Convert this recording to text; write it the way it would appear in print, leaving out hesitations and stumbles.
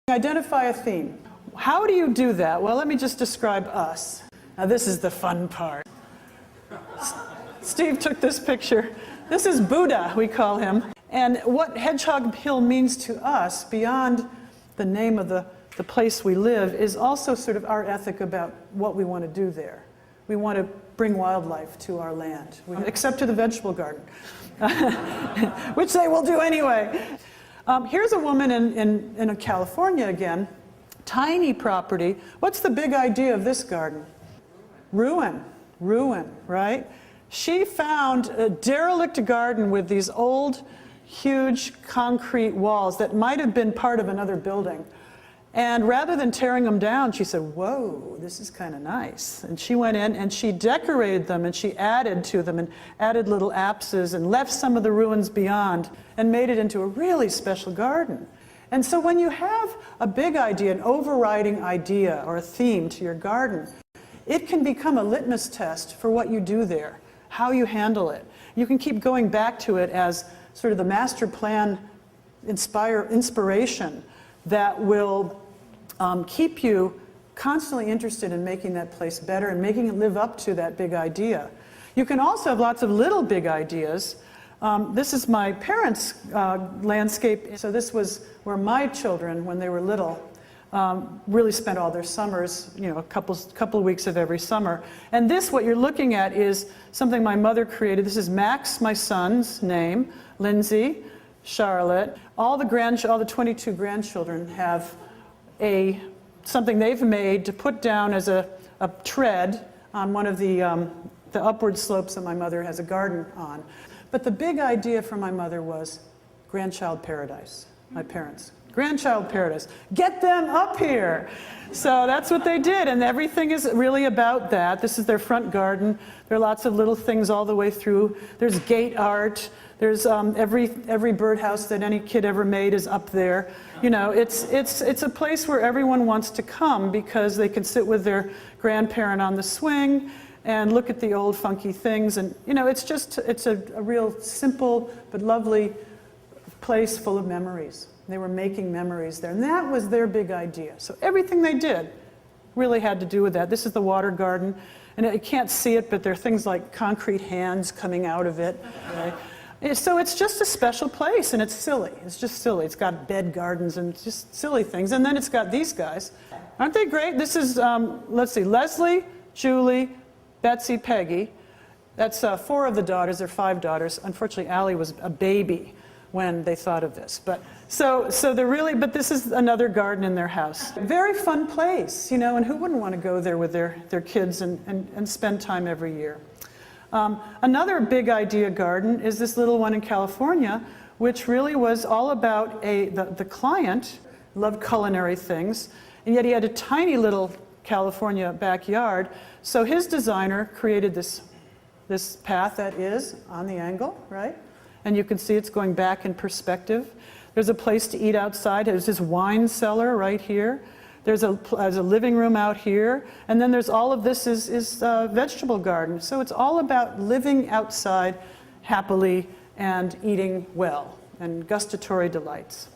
Identify a theme. How do you do that? Well, let me just describe us. Now, this is the fun part. Steve took this picture. This is Buddha, we call him. And what Hedgehog Hill means to us, beyond the name of the place we live, is also sort of our ethic about what we want to do there. We want to bring wildlife to our land, except to the vegetable garden, which they will do anyway. Here's a woman in California again, tiny property. What's the big idea of this garden? Ruin, right? She found a derelict garden with these old, huge concrete walls that might have been part of another building. And rather than tearing them down, she said, whoa, this is kind of nice. And she went in and she decorated them and she added to them and added little apses and left some of the ruins beyond and made it into a really special garden. And so when you have a big idea, an overriding idea or a theme to your garden, it can become a litmus test for what you do there, how you handle it. You can keep going back to it as sort of the master plan inspiration that will keep you constantly interested in making that place better and making it live up to that big idea. You can also have lots of little big ideas. This is my parents' landscape. So this was where my children, when they were little, really spent all their summers, you know, a couple of weeks of every summer. And this, what you're looking at, is something my mother created. This is Max, my son's name, Lindsay, Charlotte. All the 22 grandchildren have something they've made to put down as a tread on one of the upward slopes that my mother has a garden on. But the big idea for my mother was grandchild paradise, my parents. Grandchild paradise. Get them up here. So that's what they did, and everything is really about that. This is their front garden. There are lots of little things all the way through. There's gate art. There's every birdhouse that any kid ever made is up there. You know, it's a place where everyone wants to come because they can sit with their grandparent on the swing and look at the old funky things. And you know, it's a real simple but lovely place full of memories. They were making memories there, and that was their big idea. So everything they did really had to do with that. This is the water garden, and you can't see it, but there are things like concrete hands coming out of it. Right? So it's just a special place, and it's silly. It's just silly. It's got bed gardens and just silly things. And then it's got these guys. Aren't they great? This is, let's see, Leslie, Julie, Betsy, Peggy. That's 4 of the daughters. There are 5 daughters. Unfortunately, Allie was a baby when they thought of this. But but this is another garden in their house. Very fun place, you know, and who wouldn't want to go there with their kids and spend time every year? Another big idea garden is this little one in California, which really was all about the client loved culinary things, and yet he had a tiny little California backyard. So his designer created this path that is on the angle, right? And you can see it's going back in perspective. There's a place to eat outside. There's this wine cellar right here. There's a living room out here. And then there's all of this is vegetable garden. So it's all about living outside happily and eating well and gustatory delights.